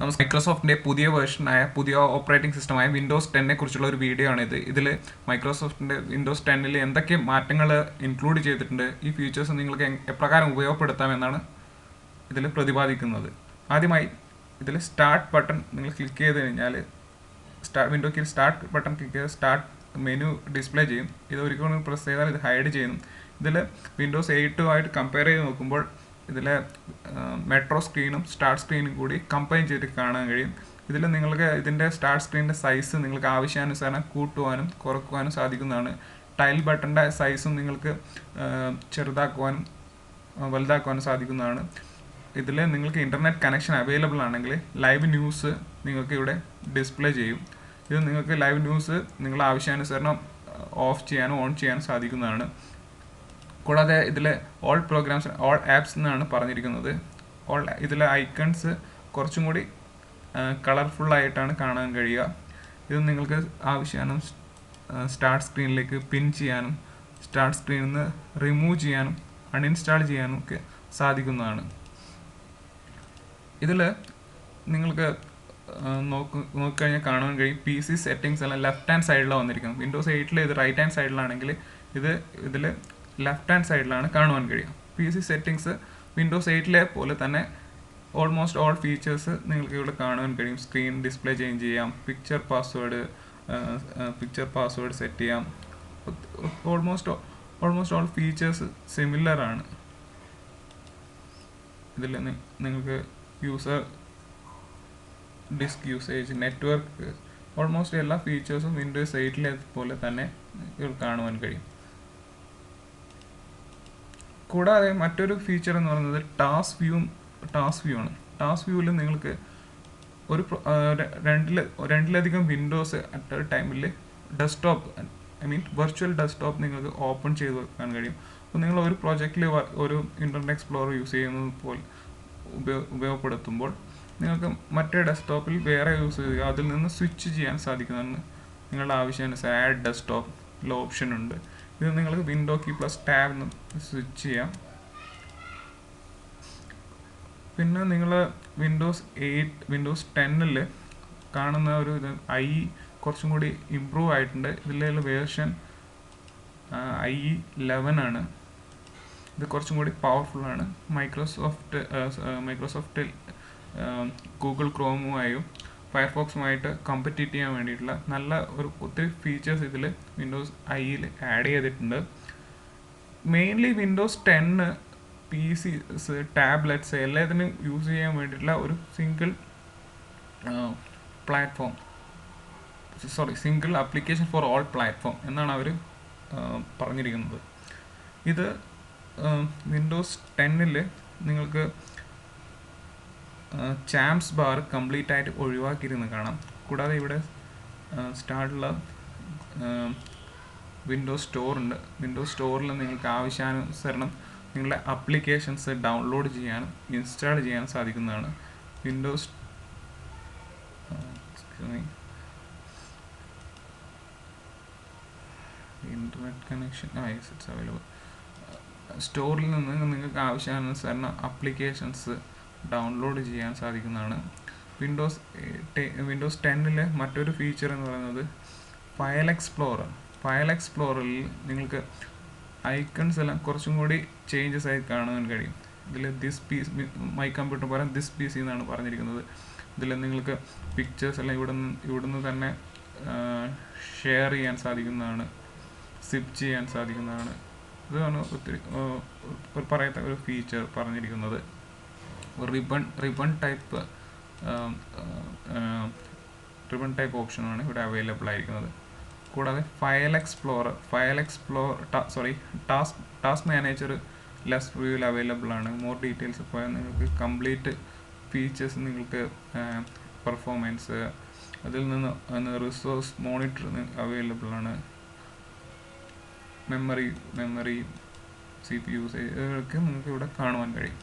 നമുക്ക് മൈക്രോസോഫ്റ്റിൻ്റെ പുതിയ വേർഷനായ പുതിയ ഓപ്പറേറ്റിംഗ് സിസ്റ്റമായ വിൻഡോസ് 10 കുറിച്ചുള്ള ഒരു വീഡിയോ ആണിത്. ഇതിൽ മൈക്രോസോഫ്റ്റിൻ്റെ വിൻഡോസ് 10 എന്തൊക്കെ മാറ്റങ്ങൾ ഇൻക്ലൂഡ് ചെയ്തിട്ടുണ്ട്, ഈ ഫീച്ചേഴ്സ് നിങ്ങൾക്ക് എപ്രകാരം ഉപയോഗപ്പെടുത്താമെന്നാണ് ഇതിൽ പ്രതിപാദിക്കുന്നത്. ആദ്യമായി ഇതിൽ സ്റ്റാർട്ട് ബട്ടൺ നിങ്ങൾ ക്ലിക്ക് ചെയ്ത് കഴിഞ്ഞാൽ വിൻഡോയ്ക്ക് സ്റ്റാർട്ട് ബട്ടൺ ക്ലിക്ക് ചെയ്ത് സ്റ്റാർട്ട് മെനു ഡിസ്പ്ലേ ചെയ്യും. ഇത് ഒരിക്കലും പ്രസ് ചെയ്താൽ ഇത് ഹൈഡ് ചെയ്യും. ഇതിൽ വിൻഡോസ് 8 കമ്പയർ ചെയ്ത് നോക്കുമ്പോൾ ഇതിലെ മെട്രോ സ്ക്രീനും സ്റ്റാർട്ട് സ്ക്രീനും കൂടി കമ്പൈൻ ചെയ്ത് കാണാൻ കഴിയും. ഇതിൽ നിങ്ങൾക്ക് ഇതിൻ്റെ സ്റ്റാർട്ട് സ്ക്രീനിൻ്റെ സൈസ് നിങ്ങൾക്ക് ആവശ്യാനുസരണം കൂട്ടുവാനും കുറക്കുവാനും സാധിക്കുന്നതാണ്. ടൈൽ ബട്ടൻ്റെ സൈസും നിങ്ങൾക്ക് ചെറുതാക്കുവാനും വലുതാക്കുവാനും സാധിക്കുന്നതാണ്. ഇതിൽ നിങ്ങൾക്ക് ഇൻ്റർനെറ്റ് കണക്ഷൻ അവൈലബിൾ ആണെങ്കിൽ ലൈവ് ന്യൂസ് നിങ്ങൾക്ക് ഇവിടെ ഡിസ്പ്ലേ ചെയ്യും. ഇത് നിങ്ങൾക്ക് ലൈവ് ന്യൂസ് നിങ്ങളുടെ ആവശ്യാനുസരണം ഓഫ് ചെയ്യാനും ഓൺ ചെയ്യാനും സാധിക്കുന്നതാണ്. കൂടാതെ ഇതിൽ ഓൾ പ്രോഗ്രാംസ് ഓൾ ആപ്സ് എന്നാണ് പറഞ്ഞിരിക്കുന്നത്. ഇതിലെ ഐക്കൺസ് കുറച്ചും കൂടി കളർഫുള്ളായിട്ടാണ് കാണാൻ കഴിയുക. ഇത് നിങ്ങൾക്ക് ആവശ്യമാണ് സ്റ്റാർട്ട് സ്ക്രീനിലേക്ക് പിൻ ചെയ്യാനും സ്റ്റാർട്ട് സ്ക്രീനിൽ നിന്ന് റിമൂവ് ചെയ്യാനും അൺഇൻസ്റ്റാൾ ചെയ്യാനും ഒക്കെ സാധിക്കുന്നതാണ്. ഇതിൽ നിങ്ങൾക്ക് നോക്കിക്കഴിഞ്ഞാൽ കാണാൻ കഴിയും PC സെറ്റിങ്സ് എല്ലാം ലെഫ്റ്റ് ഹാൻഡ് സൈഡിലാണ് വന്നിരിക്കുന്നത്. വിൻഡോസ് 8 ഇത് റൈറ്റ് ഹാൻഡ് സൈഡിലാണെങ്കിൽ ഇതിൽ ലെഫ്റ്റ് ഹാൻഡ് സൈഡിലാണ് കാണുവാൻ കഴിയുക. PC സെറ്റിങ്സ് വിൻഡോസ് 8 പോലെ തന്നെ ഓൾമോസ്റ്റ് ഓൾ ഫീച്ചേഴ്സ് നിങ്ങൾക്ക് ഇവിടെ കാണുവാൻ കഴിയും. സ്ക്രീൻ ഡിസ്പ്ലേ ചേഞ്ച് ചെയ്യാം, പിക്ചർ പാസ്വേഡ് സെറ്റ് ചെയ്യാം. ഓൾമോസ്റ്റ് ഓൾ ഫീച്ചേഴ്സ് സിമിലർ ആണ്. ഇതിൽ നിങ്ങൾക്ക് user disk usage, network, almost എല്ലാ ഫീച്ചേഴ്സും വിൻഡോസ് 8 പോലെ തന്നെ കാണുവാൻ കഴിയും. കൂടാതെ മറ്റൊരു ഫീച്ചർ എന്ന് പറയുന്നത് ടാസ്ക് വ്യൂ ആണ്. ടാസ്ക് വ്യൂവിൽ നിങ്ങൾക്ക് രണ്ടിലധികം വിൻഡോസ് അറ്റ് എ ടൈമിൽ വെർച്വൽ ഡെസ്ക്ടോപ്പ് നിങ്ങൾക്ക് ഓപ്പൺ ചെയ്ത് വെക്കാൻ കഴിയും. അപ്പോൾ നിങ്ങൾ ഒരു പ്രോജക്റ്റിൽ ഒരു ഇൻ്റർനെറ്റ് എക്സ്പ്ലോറർ യൂസ് ചെയ്യുന്നത് പോലെ ഉപയോഗപ്പെടുത്തുമ്പോൾ നിങ്ങൾക്ക് മറ്റേ ഡെസ്ക്ടോപ്പിൽ വേറെ യൂസ് ചെയ്യുക, അതിൽ നിന്ന് സ്വിച്ച് ചെയ്യാൻ സാധിക്കുന്നതാണ്. നിങ്ങളുടെ ആവശ്യാനുസരണം ആഡ് ഡെസ്ക്ടോപ്പിൽ ഓപ്ഷൻ ഉണ്ട്. ഇത് നിങ്ങൾക്ക് വിൻഡോ കീ പ്ലസ് ടാബ് എന്ന് സ്വിച്ച് ചെയ്യാം. പിന്നെ നിങ്ങൾ വിൻഡോസ് 10 കാണുന്ന ഒരു IE കുറച്ചും കൂടി ഇമ്പ്രൂവ് ആയിട്ടുണ്ട്. ഇതിലുള്ള വേർഷൻ IE 11 ആണ്. ഇത് കുറച്ചും കൂടി പവർഫുൾ ആണ്. മൈക്രോസോഫ്റ്റ് ഗൂഗിൾ ക്രോമുമായും ഫയർഫോക്സുമായിട്ട് കമ്പറ്റീറ്റ് ചെയ്യാൻ വേണ്ടിയിട്ടുള്ള നല്ല ഒത്തിരി ഫീച്ചേഴ്സ് ഇതിൽ വിൻഡോസ് IE ആഡ് ചെയ്തിട്ടുണ്ട്. മെയിൻലി വിൻഡോസ് 10 PCs, ടാബ്ലറ്റ്സ് എല്ലാത്തിനും യൂസ് ചെയ്യാൻ വേണ്ടിയിട്ടുള്ള ഒരു single application for all platform എന്നാണ് അവർ പറഞ്ഞിരിക്കുന്നത്. ഇത് വിൻഡോസ് 10 നിങ്ങൾക്ക് ചാംസ് ബാർ കംപ്ലീറ്റ് ആയിട്ട് ഒഴിവാക്കിയിരുന്ന് കാണാം. കൂടാതെ ഇവിടെ സ്റ്റാർട്ടുള്ള വിൻഡോസ് സ്റ്റോർ ഉണ്ട്. വിൻഡോസ് സ്റ്റോറിൽ നിങ്ങൾക്ക് ആവശ്യാനുസരണം നിങ്ങളുടെ ആപ്ലിക്കേഷൻസ് ഡൗൺലോഡ് ചെയ്യാനും ഇൻസ്റ്റാൾ ചെയ്യാനും സാധിക്കുന്നതാണ്. Windows internet connection it's available. സ്റ്റോറിൽ നിന്ന് നിങ്ങൾക്ക് ആവശ്യാനുസരണം ആപ്ലിക്കേഷൻസ് ഡൗൺലോഡ് ചെയ്യാൻ സാധിക്കുന്നതാണ്. വിൻഡോസ് 10 മറ്റൊരു ഫീച്ചർ എന്ന് പറയുന്നത് ഫയൽ എക്സ്പ്ലോററിൽ നിങ്ങൾക്ക് ഐക്കൺസ് എല്ലാം കുറച്ചും കൂടി ചേഞ്ചസ് ആയി കാണാൻ കഴിയും. ഇതിൽ മൈ കമ്പ്യൂട്ടർ പോലെ ദിസ് PC എന്നാണ് പറഞ്ഞിരിക്കുന്നത്. ഇതിൽ നിങ്ങൾക്ക് പിക്ചേഴ്സ് എല്ലാം ഇവിടുന്ന് തന്നെ ഷെയർ ചെയ്യാൻ സാധിക്കുന്നതാണ്, സിപ്പ് ചെയ്യാൻ സാധിക്കുന്നതാണ്. ഇതാണ് ഒത്തിരി പറയത്ത ഒരു ഫീച്ചർ പറഞ്ഞിരിക്കുന്നത്. റിബൺ ടൈപ്പ് ഓപ്ഷനാണ് ഇവിടെ അവൈലബിൾ ആയിരിക്കുന്നത്. കൂടാതെ ടാസ്ക് മാനേജർ ലെസ് വ്യൂവിൽ അവൈലബിൾ ആണ്. മോർ ഡീറ്റെയിൽസ് പോയാൽ നിങ്ങൾക്ക് കംപ്ലീറ്റ് ഫീച്ചേഴ്സ്, നിങ്ങൾക്ക് പെർഫോമൻസ്, അതിൽ നിന്ന് റിസോഴ്സ് മോണിറ്റർ അവൈലബിൾ ആണ്. മെമ്മറി CPU ഇതൊക്കെ നിങ്ങൾക്ക് ഇവിടെ കാണുവാൻ കഴിയും.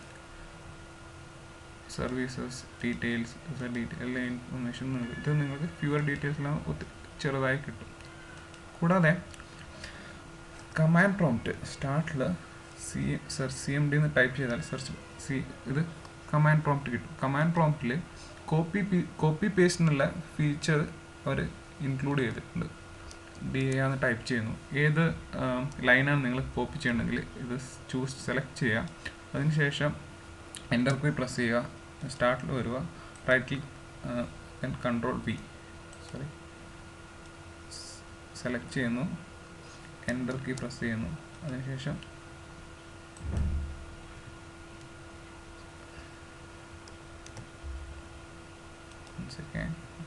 സർവീസസ് ഡീറ്റെയിൽസ് എല്ലാ ഇൻഫർമേഷൻ ഇത് നിങ്ങൾക്ക് ഫ്യൂവർ ഡീറ്റെയിൽസെല്ലാം ചെറുതായി കിട്ടും. കൂടാതെ കമാൻഡ് പ്രോംപ്റ്റ് സ്റ്റാർട്ടിൽ CMD എന്ന് ടൈപ്പ് ചെയ്താൽ ഇത് കമാൻഡ് പ്രോംപ്റ്റ് കിട്ടും. കമാൻഡ് പ്രോംപ്റ്റിൽ കോപ്പി പേസ്റ്റ് എന്നുള്ള ഫീച്ചർ അവർ ഇൻക്ലൂഡ് ചെയ്തിട്ടുണ്ട്. DA എന്ന് ടൈപ്പ് ചെയ്യുന്നു. ഏത് ലൈനാണ് നിങ്ങൾ കോപ്പി ചെയ്യണമെങ്കിൽ ഇത് സെലക്ട് ചെയ്യുക. അതിനുശേഷം എൻ്റർ കീ പ്രസ് ചെയ്യുക. സ്റ്റാർട്ടിൽ വരിക, റൈറ്റ് ക്ലിക്ക് കൺട്രോൾ-V സെലക്ട് ചെയ്യുന്നു, എൻ്റർ കീ പ്രസ് ചെയ്യുന്നു. അതിനുശേഷം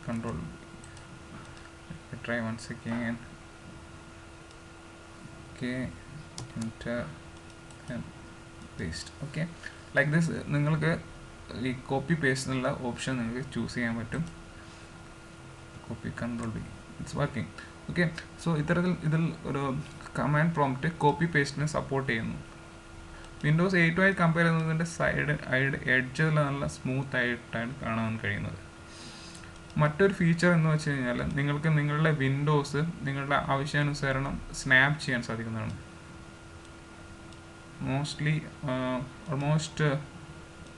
control try once again. Okay, enter and paste. Okay, like this നിങ്ങൾക്ക് ഈ കോപ്പി പേസ്റ്റ് എന്നുള്ള ഓപ്ഷൻ നിങ്ങൾക്ക് ചൂസ് ചെയ്യാൻ പറ്റും. Copy control V, it's working. Okay, so ഇത്തരത്തിൽ ഇതിൽ ഒരു കമാൻഡ് പ്രോംപ്റ്റ് കോപ്പി പേസ്റ്റിനെ സപ്പോർട്ട് ചെയ്യുന്നു. വിൻഡോസ് 8 കമ്പയർ ചെയ്യുന്നതിൻ്റെ എഡ്ജ് നല്ല സ്മൂത്ത് ആയിട്ടാണ് കാണാൻ കഴിയുന്നത്. മറ്റൊരു ഫീച്ചർ എന്ന് വെച്ച് കഴിഞ്ഞാൽ നിങ്ങൾക്ക് നിങ്ങളുടെ വിൻഡോസ് നിങ്ങളുടെ ആവശ്യാനുസരണം സ്നാപ്പ് ചെയ്യാൻ സാധിക്കുന്നതാണ്. ഓൾമോസ്റ്റ്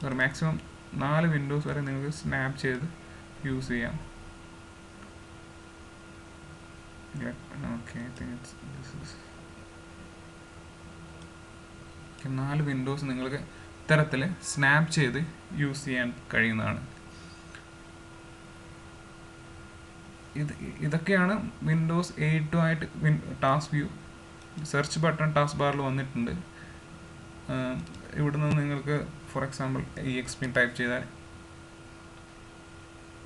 ഒരു മാക്സിമം 4 വിൻഡോസ് വരെ നിങ്ങൾക്ക് സ്നാപ്പ് ചെയ്ത് യൂസ് ചെയ്യാം. ഓക്കെ, 4 വിൻഡോസ് നിങ്ങൾക്ക് ഇത്തരത്തിൽ സ്നാപ്പ് ചെയ്ത് യൂസ് ചെയ്യാൻ കഴിയുന്നതാണ്. ഇതൊക്കെയാണ് Windows 8 task view. Search button task ബാറിൽ വന്നിട്ടുണ്ട്. ഇവിടെ നിന്ന് നിങ്ങൾക്ക് ഫോർ എക്സാമ്പിൾ EXP ടൈപ്പ് ചെയ്താൽ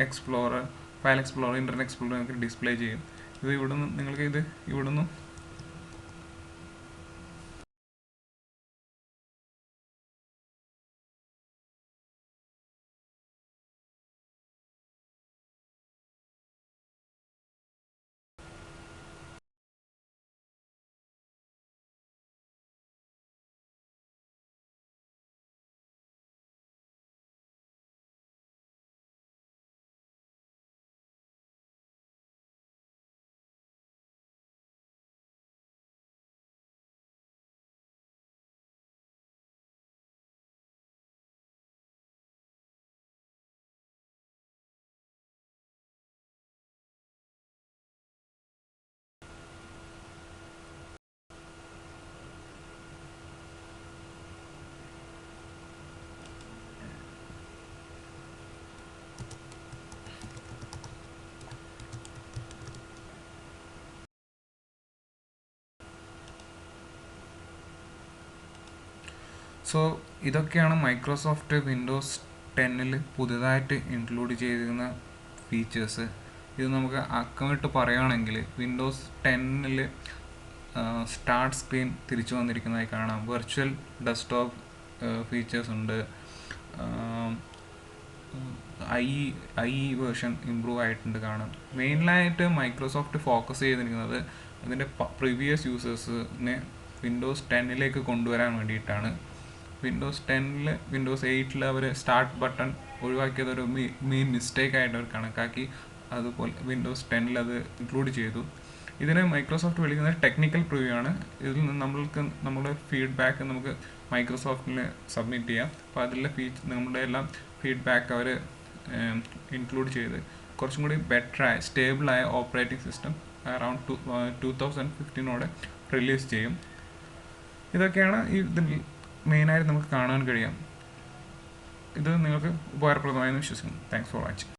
explorer, file explorer, internet explorer നിങ്ങൾക്ക് ഡിസ്പ്ലേ ചെയ്യും. ഇത് ഇവിടുന്ന് നിങ്ങൾക്ക് ഇവിടുന്ന് സോ ഇതൊക്കെയാണ് മൈക്രോസോഫ്റ്റ് വിൻഡോസ് 10 പുതുതായിട്ട് ഇൻക്ലൂഡ് ചെയ്തിരുന്ന ഫീച്ചേഴ്സ്. ഇത് നമുക്ക് അക്കമിട്ട് പറയുകയാണെങ്കിൽ വിൻഡോസ് 10 സ്റ്റാർട്ട് സ്ക്രീൻ തിരിച്ചു വന്നിരിക്കുന്നതായി കാണാം. വെർച്വൽ ഡെസ്ക്ടോപ്പ് ഫീച്ചേഴ്സ് ഉണ്ട്. IE വേർഷൻ ഇമ്പ്രൂവ് ആയിട്ടുണ്ട് കാണാം. മെയിനായിട്ട് മൈക്രോസോഫ്റ്റ് ഫോക്കസ് ചെയ്തിരിക്കുന്നത് അതിൻ്റെ പ്രീവിയസ് യൂസേഴ്സിനെ വിൻഡോസ് 10 കൊണ്ടുവരാൻ വേണ്ടിയിട്ടാണ്. വിൻഡോസ് 8 അവർ സ്റ്റാർട്ട് ബട്ടൺ ഒഴിവാക്കിയത് ഒരു മെയിൻ മിസ്റ്റേക്ക് ആയിട്ട് അവർ കണക്കാക്കി. അതുപോലെ വിൻഡോസ് 10 അത് ഇൻക്ലൂഡ് ചെയ്തു. ഇതിനെ മൈക്രോസോഫ്റ്റ് വിളിക്കുന്നത് ടെക്നിക്കൽ പ്രിവ്യൂ ആണ്. ഇതിൽ നിന്ന് നമ്മുടെ ഫീഡ്ബാക്ക് നമുക്ക് മൈക്രോസോഫ്റ്റിന് സബ്മിറ്റ് ചെയ്യാം. അപ്പോൾ അതിലെ നമ്മുടെ എല്ലാം ഫീഡ്ബാക്ക് അവർ ഇൻക്ലൂഡ് ചെയ്ത് കുറച്ചും കൂടി ബെറ്ററായ സ്റ്റേബിളായ ഓപ്പറേറ്റിംഗ് സിസ്റ്റം അറൗണ്ട് 2015 റിലീസ് ചെയ്യും. ഇതൊക്കെയാണ് ഇതിൽ മെയിനായിട്ട് നമുക്ക് കാണാൻ കഴിയാം. ഇത് നിങ്ങൾക്ക് ഉപകാരപ്രദമായെന്ന് വിശ്വസിക്കുന്നു. Thanks for watching.